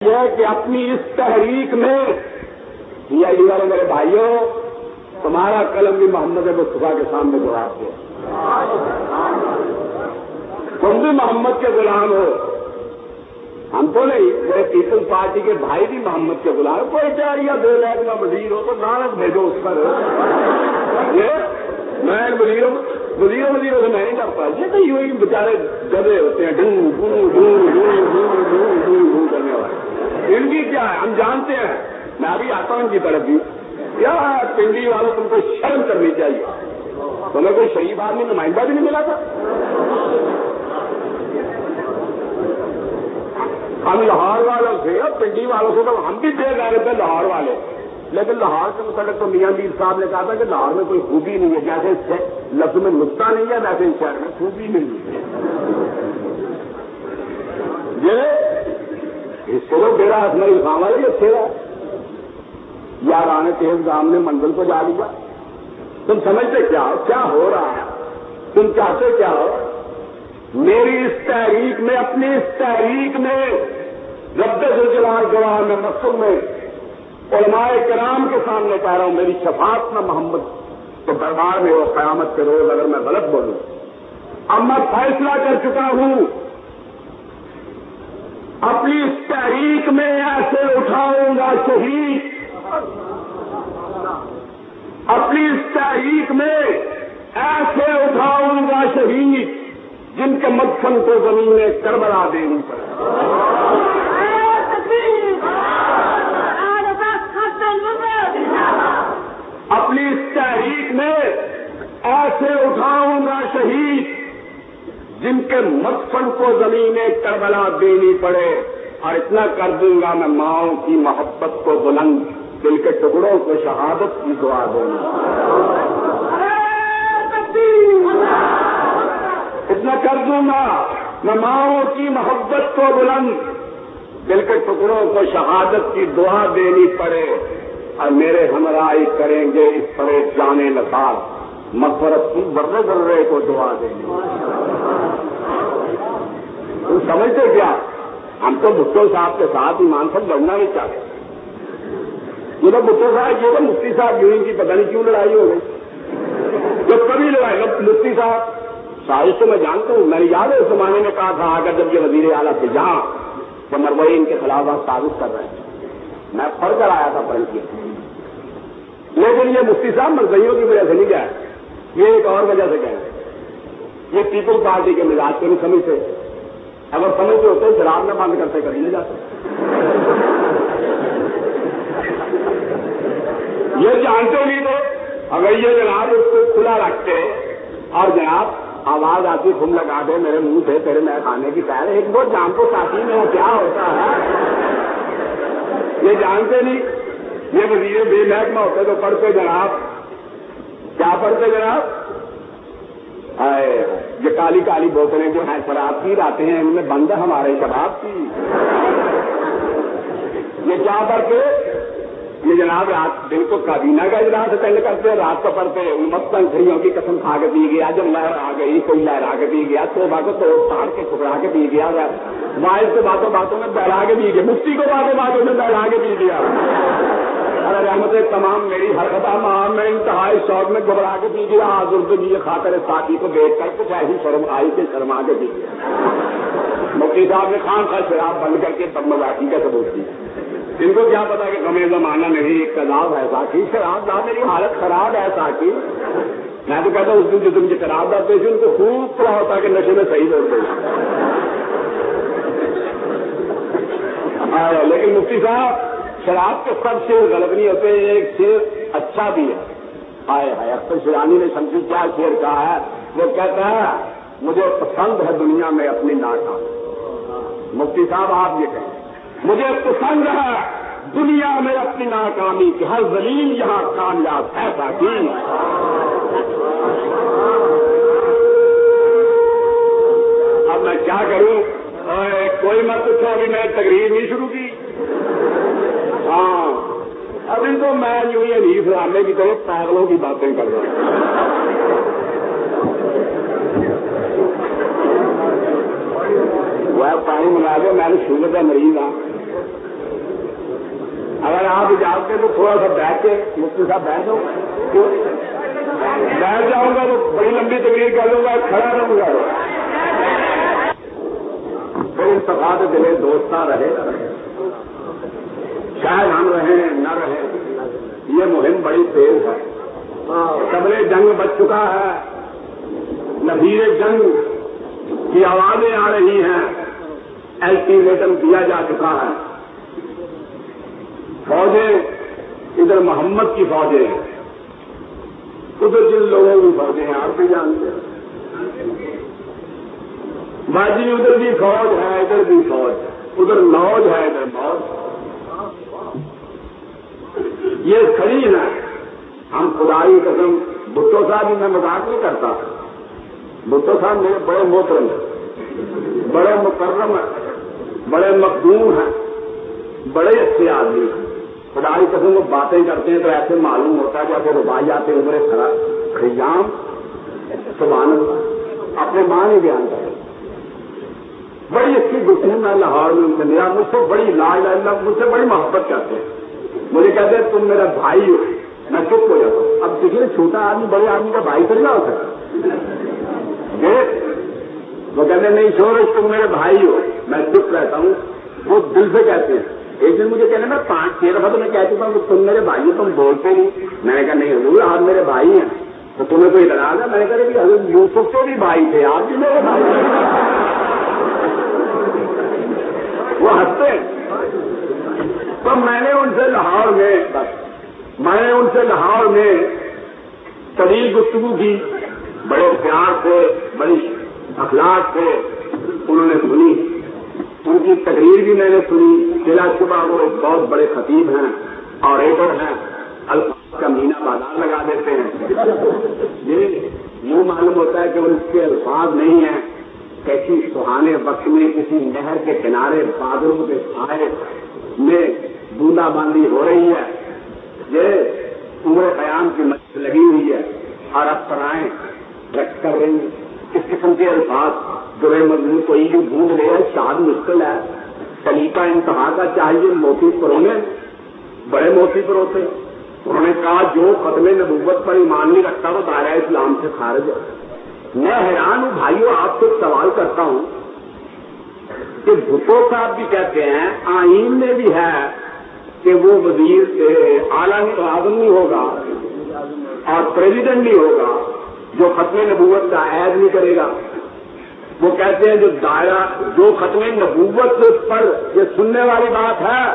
یہ ہے کہ اپنی اس تحریک میں یہ والے میرے بھائیوں تمہارا قلم بھی محمد مصطفیٰ کے سامنے جواب دو. تم بھی محمد کے غلام ہو. ہم تو نہیں, میرے پیپلز پارٹی کے بھائی بھی محمد کے غلام. کوئی چاہیے 2 لاکھ کا وزیر ہو تو لعنت بھیجو اس پر. میں وزیروں سے میں نہیں ڈرتا. یہ تو یوں ہی بیچارے گدے ہوتے ہیں ڈھوں ڈھوں ڈھوں ڈھوں ڈھوں ڈھوں ڈھوں ڈھوں کرنے والے. ان کی کیا ہے ہم جانتے ہیں. میں ابھی آتا ہوں ان کی طرف بھی. یار پنڈی والوں تم کو شرم کرنی چاہیے. تمہیں کوئی شریف آدمی نمائندہ بھی نہیں ملا تھا. ہم لاہور والوں سے پنڈی والوں سے تو ہم بھی دے رہے تھے لاہور والے. لیکن لاہور کے متعلق تو میاں میر صاحب نے کہا تھا کہ لاہور میں کوئی خوبی نہیں ہے. جیسے لفظ میں نقطہ نہیں ہے ویسے اس شہر میں خوبی نہیں ہے. یہ حصے کو میرا ہماری خان والے بھی اچھے رہا. یار آنے تیز گام نے منزل کو جا لیا. تم سمجھتے کیا ہو رہا ہے؟ تم چاہتے کیا ہو؟ میری اس تحریک میں, اپنی اس تحریک میں رب ذوالجلال گواہ میں مقصود میں علماء کرام کے سامنے کہہ رہا ہوں, میری شفاعت نہ محمد تو دربار میں ہو قیامت کے روز اگر میں غلط بولوں. اب میں فیصلہ کر چکا ہوں, اپنی اس تحریک میں ایسے اٹھاؤں گا شہید, اپنی اس تحریک میں ایسے اٹھاؤں گا شہید جن کے مدفن کو زمین میں کربلا دینی پڑے. اپنی اس تحریک میں ایسے اٹھاؤں گا شہید جن کے مدفن کو زمین کربلا دینی پڑے. اور اتنا کر دوں گا میں ماؤں کی محبت کو بلند, دل کے ٹکڑوں کو شہادت کی دعا دوں گا. اتنا کر دوں گا میں ماؤں کی محبت کو بلند, دل کے ٹکڑوں کو شہادت کی دعا دینی پڑے. اور میرے ہمراہی کریں گے اس پرے جانے لگا مغفرت کی ذرے ذرے کو دعا دینی. تم سمجھتے کیا؟ ہم تو بھٹو صاحب کے ساتھ ایمان سے لڑنا نہیں چاہتے. یہ تو بھٹو صاحب, یہ تو مفتی صاحب یوں کی پتہ نہیں کیوں لڑائی ہو گئی. جب کبھی لڑائی مفتی صاحب سازش تو میں جانتا ہوں. میں نے یاد ہے اس زمانے میں کہا تھا اگر جب یہ وزیر اعلیٰ تھے جہاں تو مروئی ان کے خلاف آپ سازش کر رہے ہیں. میں پڑھ کر آیا تھا پڑھ کے. لیکن یہ مفتی صاحب مرضیوں کی وجہ سے نہیں گئے, یہ ایک اور وجہ سے گئے. یہ پیپل پارٹی کے مزاج کو نہیں سمجھتے. اگر سمجھتے ہوتے شراب نہ بند کرتے کر لے جاتے. یہ جانتے نہیں تھے. اگر یہ جناب اس کو کھلا رکھتے اور جناب آواز آتی کھم لگا دے میرے منہ سے تیرے میں کھانے کی پیر ایک بہت جان کو ساتھی میں کیا ہوتا ہے. یہ جانتے نہیں. یہ وزیر بے محکمہ ہوتے تو پڑھتے جناب, کیا پڑھتے جناب؟ یہ کالی کالی بوتلیں جو ہیں شراب کی آتے ہیں ان میں بند ہمارے شباب کی. یہ کیا پڑھتے؟ یہ جناب رات دن کو کابینہ کا اجلاس اٹینڈ کرتے, رات کو پڑھتے مستن سریوں کی قسم کھا کے پی گیا, جب لہر آ گئی کوئی لہرا کے پی گیا, توبہ کو توڑ پھاڑ کے ٹھکرا کے پی گیا, وائز کو باتوں باتوں میں بہلا کے پی گیا, مفتی کو باتوں باتوں میں بہلا کے پی گیا. ارے رحمت تمام میری حرکت ماں میں انتہائی شوق میں گھبرا کے پی گیا. حاضر کے لیے خاطر ساتھی کو دیکھ کر کچھ ایسی شرم آئی کہ شرما کے پی گیا. مفتی صاحب نے خام خواہ شراب بند کر کے تب مذاقی کا ثبوت دیا. ان کو کیا پتا کہ غم زمانہ نہیں اقتدار ہے ساتھی. شراب لا میری حالت خراب ہے ساتھی. میں تو کہتا ہوں اس دن جو تم شراب لاتے تھے ان کو خوب پڑا ہوتا کہ نشے میں صحیح دوڑ دے. لیکن مفتی صاحب شراب کے سب شیر غلط نہیں ہوتے, ایک شیر اچھا بھی ہے. ہائے ہائے اختر شیرانی نے سمجھی کیا شیر کہا ہے. وہ کہتا ہے مجھے پسند ہے دنیا میں اپنی ناکامی. مفتی صاحب آپ یہ کہیں مجھے پسند ہے دنیا میں اپنی ناکامی کہ ہر ذلیل یہاں کامیاب ہے ساتھی. اب میں کیا کروں؟ کوئی مت پوچھو, ابھی میں تقریر نہیں شروع کی. ہاں اب ان کو میں یوں ہی حنیف رامے کی طرف پاگلوں کی باتیں کر رہا ہوں. وہ پانی منگا دو, میں نے شوگر کا مریض ہوں. آپ اجازت تو تھوڑا سا بیٹھ کے مفتی صاحب بیٹھ جاؤ. بیٹھ جاؤں گا تو بڑی لمبی تقریر کر لوں گا, کھڑا رہوں گا. پھر انتخاب دلے دوستہ رہے شاید ہم رہیں نہ رہیں, یہ مہم بڑی تیز ہے. قبل جنگ بچ چکا ہے, نظیر جنگ کی آوازیں آ رہی ہیں, الٹیمیٹم دیا جا چکا ہے. فوجیں ادھر محمد کی فوجیں ہیں, ادھر جن لوگوں کی فوجیں ہیں آپ بھی جانتے ہیں. باجی ادھر بھی فوج ہے, ادھر بھی فوج ہے, ادھر لوج ہے, ادھر موج. یہ کھڑی ہے. ہم خدائی قسم, بھٹو صاحب میں مذاق نہیں کرتا, بھٹو صاحب میرے بڑے محترم ہیں, بڑے مکرم ہیں, بڑے مخدوم ہیں, بڑے اچھے آدمی ہیں. خدائی قسم وہ باتیں کرتے ہیں تو ایسے معلوم ہوتا ہے جیسے ربائی آتے عمر خیام سبحان اللہ اپنے ماں نے بیان کرتے. بڑی اچھی گفتگو میں لاہور میں ان سے ملا, مجھ سے بڑی لا الہ الا اللہ, مجھ سے بڑی محبت کرتے ہیں. مجھے کہتے ہیں تم میرا بھائی ہو, میں چپ ہو جاتا ہوں. اب دیکھیے چھوٹا آدمی بڑے آدمی کا بھائی تھوڑی نہ ہو سکتا. وہ کہتے ہیں نہیں شورش تم میرے بھائی ہو, میں چپ رہتا ہوں. وہ دل سے کہتے ہیں. ایک دن مجھے کہنا میں 5-6 دفعہ تو میں کہہ چکا ہوں کہ تم میرے بھائی ہو, تم بولتے نہیں. میں نے کہا نہیں حضور آپ میرے بھائی ہیں, تو تمہیں کوئی اعتراض ہے؟ میں نے کہا کہ حضرت یوسف کے بھی بھائی تھے, آپ بھی میرے بھائی ہیں. وہ ہنستے. تو میں نے ان سے لاہور میں طویل گفتگو کی, بڑے پیار سے, بڑی اخلاق سے انہوں نے سنی. ان کی تقریر بھی میں نے سنی. بلا شبہ وہ ایک بہت بڑے خطیب ہیں اور ایڈر ہیں, الفاظ کا مینا بازار لگا دیتے ہیں. یہ یوں معلوم ہوتا ہے کہ ان کے الفاظ نہیں ہیں. کسی سہانے وقت میں کسی نہر کے کنارے بادلوں کے سائے میں بوندا باندی ہو رہی ہے, یہ عمر قیام کی مسجد لگی ہوئی ہے اور افسرائیں رقص کر رہی ہیں. اس قسم کے الفاظ جو مضمون کوئی بھی ڈھونڈ رہے ہیں شاد مشکل ہے. سلیقہ انتہا کا چاہیے. موتی پرونے بڑے موتی پر ہوتے. انہوں نے کہا جو ختم نبوت پر ایمان نہیں رکھتا وہ دائرہ اسلام سے خارج ہے. میں حیران ہوں بھائیوں, آپ سے سوال کرتا ہوں کہ بھٹو صاحب بھی کہتے ہیں آئین میں بھی ہے کہ وہ وزیر اعلیٰ اعظم نہیں ہوگا اور پریزیڈنٹ نہیں ہوگا جو ختم نبوت کا عہد نہیں کرے گا. وہ کہتے ہیں جو ختم نبوت پر, یہ سننے والی بات ہے,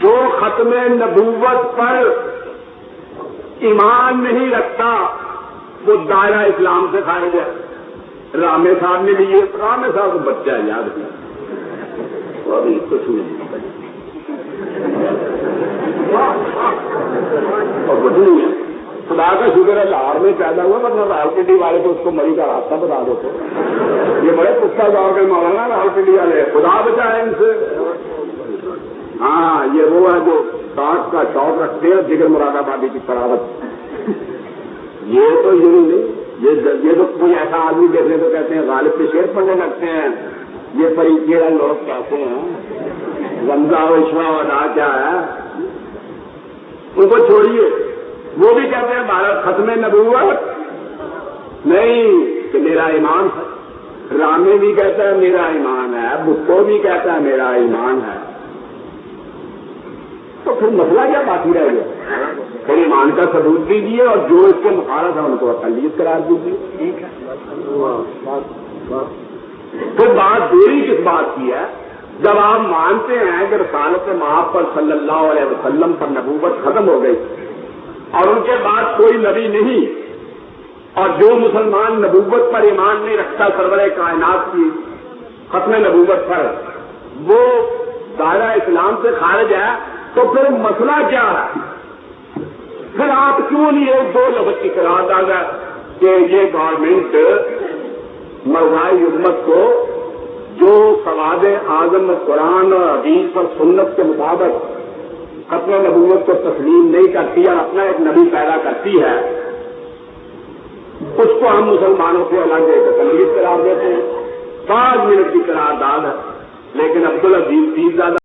جو ختم نبوت پر ایمان نہیں رکھتا وہ دائرہ اسلام سے خارج ہے. رامے صاحب نے بھی یہ, رامے صاحب کو بچہ ہے یاد ہے, وہ ابھی کچھ نہیں اور کچھ نہیں ہے. خدا کا شکر ہے لاہور میں پیدا ہوا, ورنہ راولپنڈی والے تو اس کو مری کا راستہ بتا دیتے. یہ بڑے پختہ گاؤں کے مولانا راولپنڈی والے, خدا بچائے ان سے. ہاں یہ وہ ہے جو سانس کا شوق رکھتے ہیں, جگر مراد آبادی کی فراوت. یہ تو یوں نہیں, یہ تو کوئی ایسا آدمی دیکھنے تو کہتے ہیں غالب کے شعر پڑھنے لگتے ہیں. یہ پریچیڑا لوگ کہتے ہیں رمضا وشوا ادا کیا ہے, ان کو چھوڑیے. وہ بھی کہتے ہیں بھارت ختم نبوت نہیں کہ میرا ایمان ہے. رامے بھی کہتا ہے میرا ایمان ہے, بھٹو بھی کہتا ہے میرا ایمان ہے. تو پھر مسئلہ کیا باقی رہ گیا؟ پھر ایمان کا ثبوت دیجیے اور جو اس کے مخالف ہے ان کو اقلیت قرار دیجیے. ٹھیک ہے. پھر بات دوری کس بات کی ہے؟ جب آپ مانتے ہیں کہ رسالت مآب پر صلی اللہ علیہ وسلم پر نبوت ختم ہو گئی اور ان کے بعد کوئی نبی نہیں, اور جو مسلمان نبوت پر ایمان نہیں رکھتا سرور کائنات کی ختم نبوت پر, وہ دائرہ اسلام سے خارج ہے, تو پھر مسئلہ کیا ہے؟ پھر آپ کیوں نہیں ایک دو لفظ کی قرارداد ہے کہ یہ گورنمنٹ مرزائی امت کو جو سواد اعظم قرآن اور حدیث اور سنت کے مطابق ختم نبوت کو تسلیم نہیں کرتی اور اپنا ایک نبی پیدا کرتی ہے, اس کو ہم مسلمانوں سے الگ ایک اقلیت قرار دیتے ہیں. 5 منٹ کی قرارداد ہے, لیکن عبدالعزیز پیرزادہ